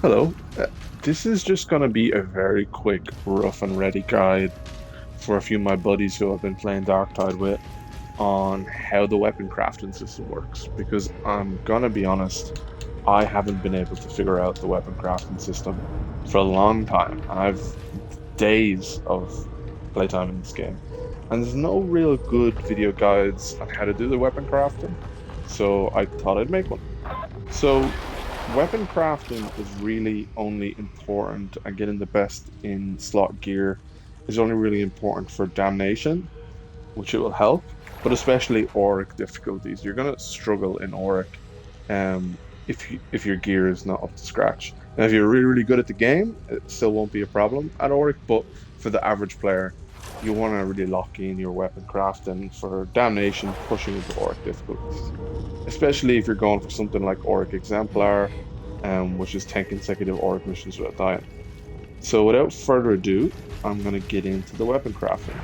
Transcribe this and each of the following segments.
Hello. This is just going to be a very quick, rough and ready guide for a few of my buddies who I've been playing Darktide with on how the weapon crafting system works. Because I'm going to be honest, I haven't been able to figure out the weapon crafting system for a long time. And I've days of playtime in this game. And there's no real good video guides on how to do the weapon crafting. So I thought I'd make one. So weapon crafting is really only important, and getting the best in slot gear is only really important for damnation, which it will help, but especially auric difficulties. You're gonna struggle in auric if your gear is not up to scratch. And if you're really, really good at the game, it still won't be a problem at auric, but for the average player, you want to really lock in your weapon crafting for damnation, pushing into auric difficulties, especially if you're going for something like Auric Exemplar, which is 10 consecutive Auric missions without dying. So without further ado, I'm going to get into the weapon crafting.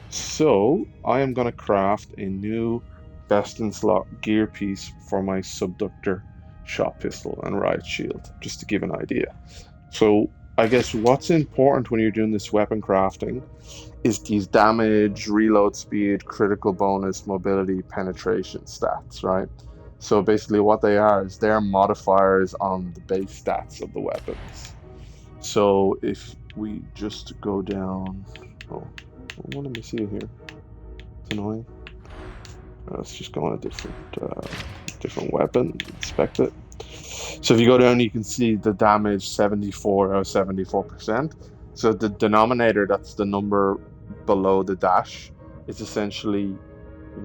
So I am going to craft a new best in slot gear piece for my subductor shot pistol and riot shield, just to give an idea. So I guess what's important when you're doing this weapon crafting is these damage, reload speed, critical bonus, mobility, penetration stats, right? So basically what they are is they're modifiers on the base stats of the weapons. So if we just go down, oh, what let me see here? It's annoying. Let's just go on a different weapon, inspect it. So if you go down, you can see the damage 74 out of 74%. So the denominator, that's the number below the dash, is essentially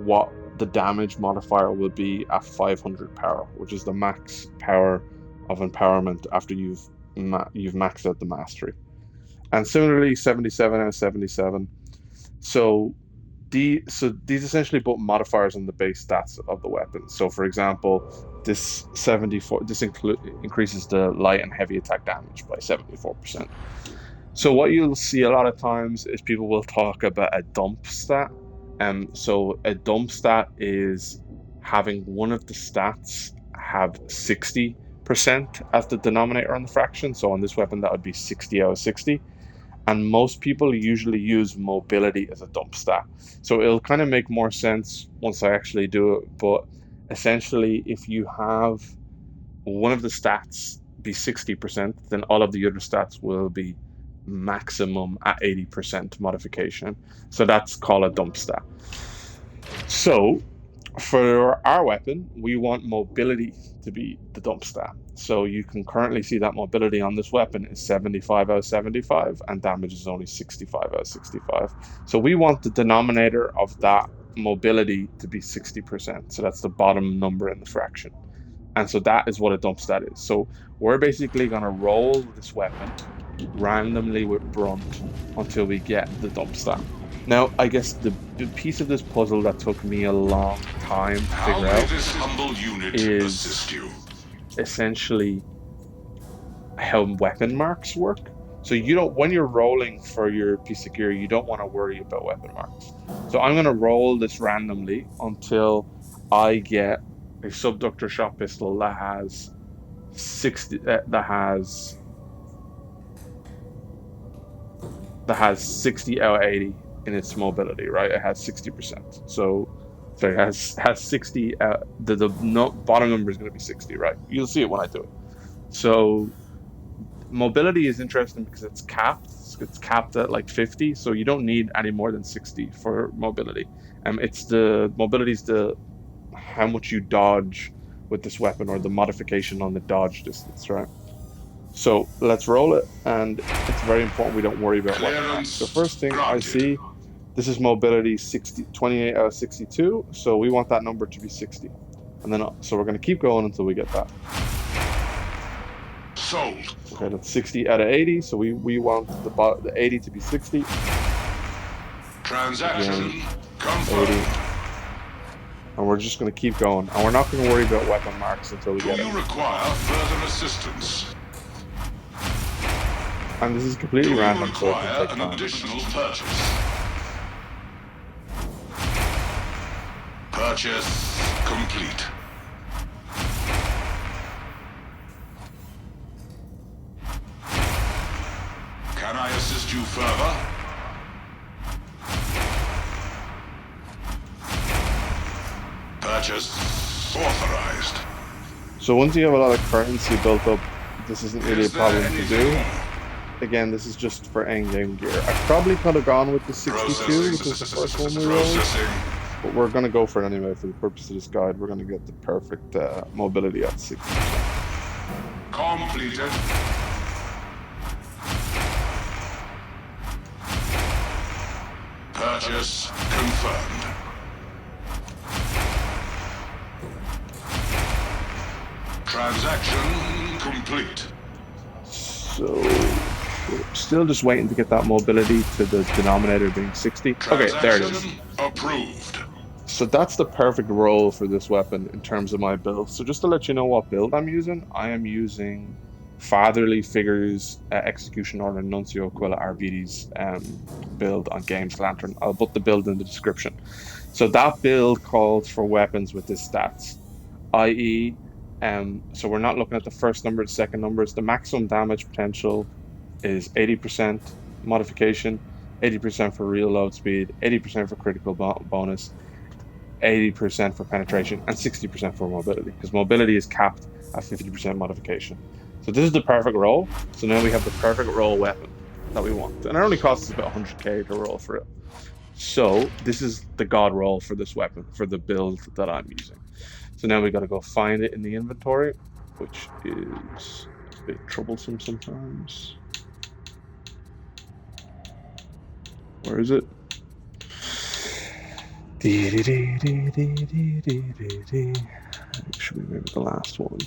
what the damage modifier will be at 500 power, which is the max power of empowerment after you've maxed out the mastery. And similarly, 77 out of 77. So these essentially put modifiers on the base stats of the weapon. So for example, this 74 increases the light and heavy attack damage by 74%. So what you'll see a lot of times is people will talk about a dump stat. So a dump stat is having one of the stats have 60% as the denominator on the fraction. So on this weapon, that would be 60 out of 60. And most people usually use mobility as a dump stat. So it'll kind of make more sense once I actually do it. But essentially, if you have one of the stats be 60%, then all of the other stats will be maximum at 80% modification. So that's called a dump stat. So for our weapon, we want mobility to be the dump stat. So you can currently see that mobility on this weapon is 75 out of 75, and damage is only 65 out of 65. So we want the denominator of that mobility to be 60%. So that's the bottom number in the fraction. And so that is what a dump stat is. So we're basically going to roll this weapon randomly with brunt until we get the dump stat. Now, I guess the piece of this puzzle that took me a long time to figure out is essentially how weapon marks work. So you don't, when you're rolling for your piece of gear, you don't want to worry about weapon marks. So I'm going to roll this randomly until I get a subductor shot pistol that has 60 that has 60 out of 80 in its mobility, right? It has 60%. So it has 60. The bottom number is going to be 60, right? You'll see it when I do it. So mobility is interesting because it's capped. It's capped at like 50, so you don't need any more than 60 for mobility. It's the mobility is the how much you dodge with this weapon, or the modification on the dodge distance, right? So let's roll it, and it's very important we don't worry about weapon marks. The first thing I see, this is mobility 28 out of 62, so we want that number to be 60. And then, so we're going to keep going until we get that. Sold. Okay, that's 60 out of 80, so we want the 80 to be 60. Transaction confirmed. 80. And we're just going to keep going. And we're not going to worry about weapon marks until we get it. Do you require further assistance? And this is completely random, so it can take an time. additional purchase. Purchase complete. Can I assist you further? Purchase authorized. So once you have a lot of currency built up, this isn't really a Is there problem to anything do. more? Again, this is just for endgame gear. I probably could have gone with the 62, which was the first one we rolled, Processing. but we're going to go for it anyway for the purpose of this guide. We're going to get the perfect mobility at 60. Completed. Purchase confirmed. Transaction complete. So we're still just waiting to get that mobility to the denominator being 60. Okay, there it is. Transaction approved. So that's the perfect roll for this weapon in terms of my build. So just to let you know what build I'm using, I am using Fatherly Figures Execution Order Nuncio Aquila Arvides build on Games Lantern. I'll put the build in the description. So that build calls for weapons with this stats, i.e., so we're not looking at the first number, the second numbers. The maximum damage potential is 80% modification, 80% for reload speed, 80% for critical bonus, 80% for penetration, and 60% for mobility, because mobility is capped at 50% modification. So this is the perfect roll. So now we have the perfect roll weapon that we want. And it only costs us about 100k to roll for it. So this is the god roll for this weapon, for the build that I'm using. So now we got to go find it in the inventory, which is a bit troublesome sometimes. Where is it? Should be maybe the last one.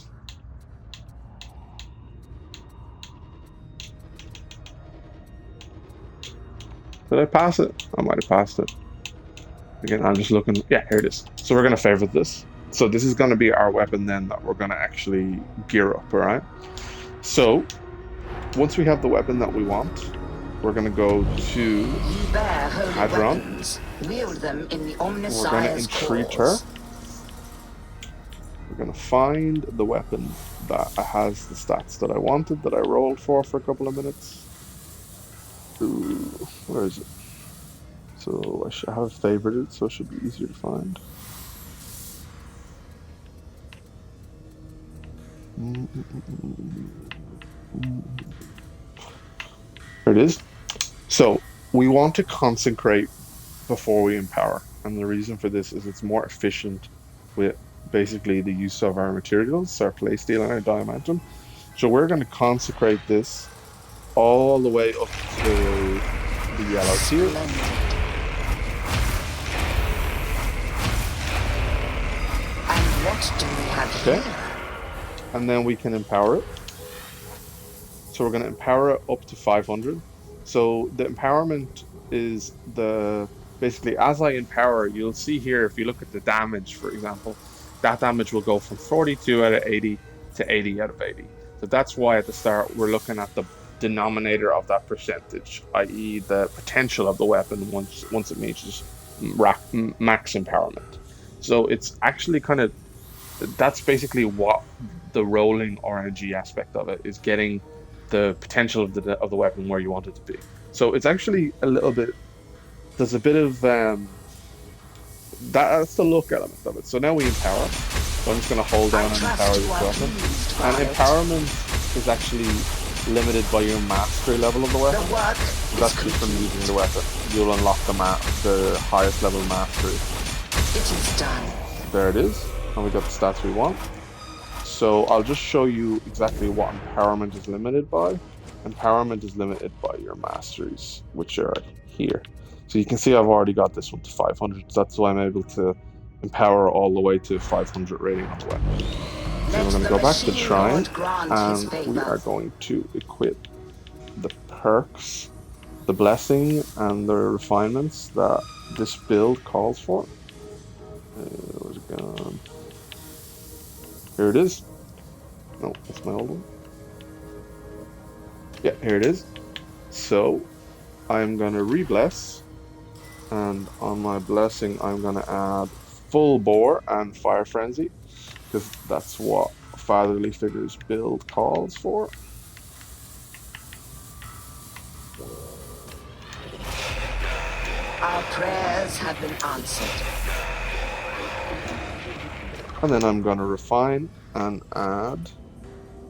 Did I pass it? I might have passed it. Again, I'm just looking. Yeah, here it is. So we're going to favorite this. So this is going to be our weapon then that we're going to actually gear up, all right? So once we have the weapon that we want, we're going to go to hadron. Wield them in the We're going to entreat her. We're going to find the weapon that has the stats that I wanted, that I rolled for a couple of minutes. Ooh, where is it? So I should have favorited, so it should be easier to find. There it is. So we want to consecrate before we empower, and the reason for this is it's more efficient with basically the use of our materials, our playsteel and our diamantum. So we're going to consecrate this all the way up to the yellow tier. And what do we have here? And then we can empower it. So we're going to empower it up to 500. So the empowerment is basically as I empower, you'll see here, if you look at the damage, for example, that damage will go from 42 out of 80 to 80 out of 80. So that's why at the start we're looking at the denominator of that percentage, i.e. the potential of the weapon once it reaches max empowerment. So it's actually that's basically what the rolling RNG aspect of it is, getting the potential of the weapon where you want it to be. So it's actually a little bit, there's a bit of that's the look element of it. So now we empower. So I'm just going to hold down and empower this weapon. And empowerment is actually limited by your mastery level of the weapon. So that's just from using the weapon. You'll unlock the highest level mastery. It is done. There it is. And we got the stats we want. So I'll just show you exactly what empowerment is limited by. Empowerment is limited by your masteries, which are here. So you can see I've already got this one to 500. So that's why I'm able to empower all the way to 500 rating on the weapon. So we're going to go back to the shrine, and we are going to equip the perks, the blessing, and the refinements that this build calls for. Where's it gone? Here it is. No, that's my old one. Yeah, here it is. So I'm going to re-bless, and on my blessing I'm going to add full bore and fire frenzy, because that's what Fatherly Figures build calls for. Our prayers have been answered. And then I'm going to refine and add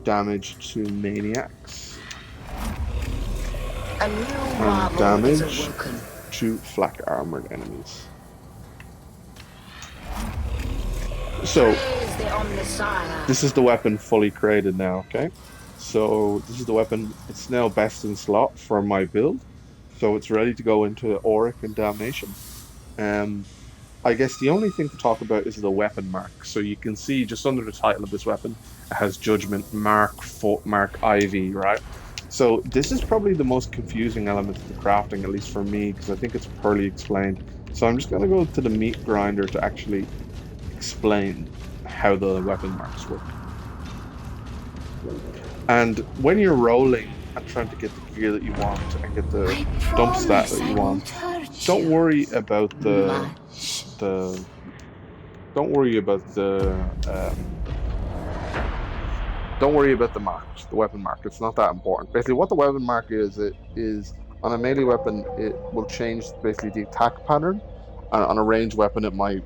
damage to maniacs A new and marvel is damage awoken. to flak armored enemies. So Praise the Omnissiah. this is the weapon fully created now, okay? So this is the weapon. It's now best in slot for my build. So it's ready to go into Auric and Damnation. I guess the only thing to talk about is the weapon mark. So you can see just under the title of this weapon, it has Judgment Mark IV, right? So this is probably the most confusing element of the crafting, at least for me, because I think it's poorly explained. So I'm just going to go to the meat grinder to actually explain how the weapon marks work. And when you're rolling and trying to get the gear that you want and get the dump stat that you want, don't worry about the don't worry about the mark, the weapon mark. It's not that important. Basically, what the weapon mark is, it is on a melee weapon, it will change basically the attack pattern. On a ranged weapon, it might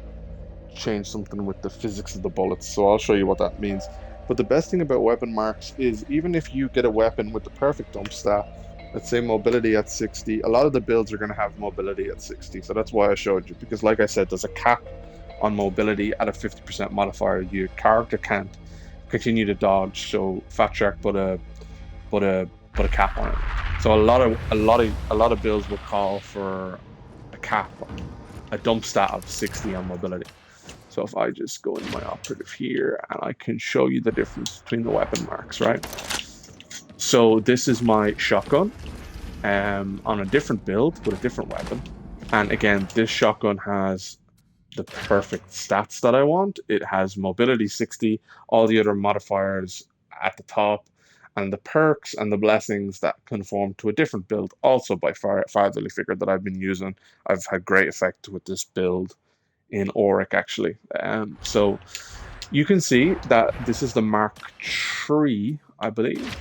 change something with the physics of the bullets. So I'll show you what that means. But the best thing about weapon marks is even if you get a weapon with the perfect dump stat, let's say mobility at 60, a lot of the builds are going to have mobility at 60. So that's why I showed you, because like I said, there's a cap on mobility at a 50% modifier. Your character can't continue to dodge. So Fat Shark put a cap on it. So a lot of builds will call for a cap, a dump stat of 60 on mobility. So if I just go into my operative here and I can show you the difference between the weapon marks, right? So this is my shotgun on a different build with a different weapon. And again, this shotgun has the perfect stats that I want. It has mobility 60, all the other modifiers at the top, and the perks and the blessings that conform to a different build, also by Fartherly Figure that I've been using. I've had great effect with this build in Auric, actually. So you can see that this is the Mark III, I believe.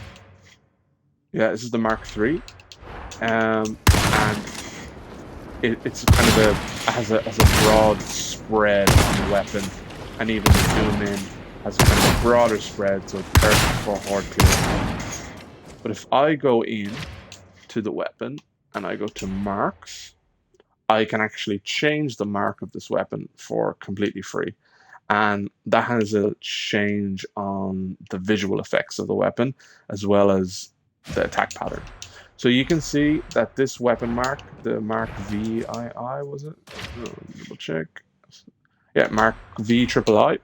Yeah, this is the Mark III. And it's kind of has a broad spread on the weapon, and even the zoom in has kind of a broader spread, so it's perfect for horde clearing. But if I go in to the weapon and I go to marks, I can actually change the mark of this weapon for completely free. And that has a change on the visual effects of the weapon as well as the attack pattern. So you can see that this weapon mark, the Mark VII, was it? Double check. Yeah, Mark VIII.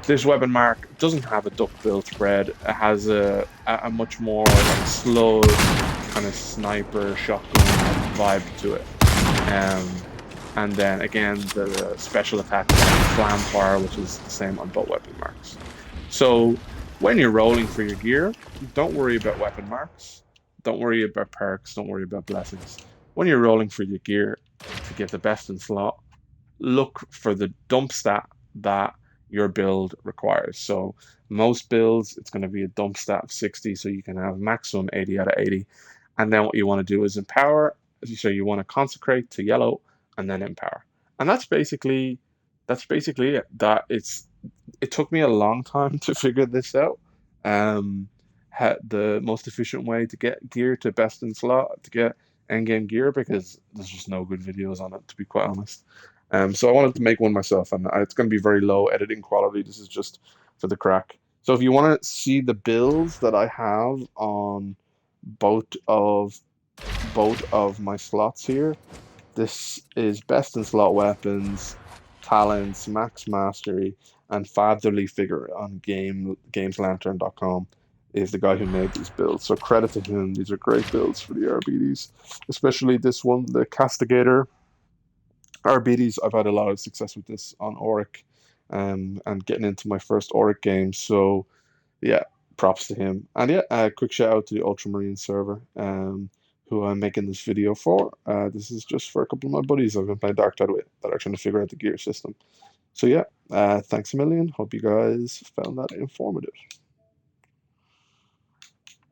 This weapon mark doesn't have a duck build spread. It has a much more like slow kind of sniper shotgun vibe to it. And then again, the special attack Flam Fire, which is the same on both weapon marks. So when you're rolling for your gear, don't worry about weapon marks. Don't worry about perks. Don't worry about blessings. When you're rolling for your gear to get the best in slot, look for the dump stat that your build requires. So most builds, it's going to be a dump stat of 60, so you can have maximum 80 out of 80. And then what you want to do is empower. So you want to consecrate to yellow and then empower. And that's basically it. It took me a long time to figure this out. The most efficient way to get gear to best in slot, to get endgame gear, because there's just no good videos on it, to be quite honest. So I wanted to make one myself, and it's going to be very low editing quality. This is just for the crack. So if you want to see the builds that I have on both of my slots here, this is best in slot weapons, talents, max mastery, and Fatherly Figure on gameslantern.com is the guy who made these builds. So credit to him. These are great builds for the RBDs, especially this one, the Castigator RBDs. I've had a lot of success with this on Auric, and getting into my first Auric game. So yeah, props to him. And yeah, quick shout out to the Ultramarine server, who I'm making this video for. This is just for a couple of my buddies I've been playing Darktide with that are trying to figure out the gear system. So yeah, thanks a million. Hope you guys found that informative.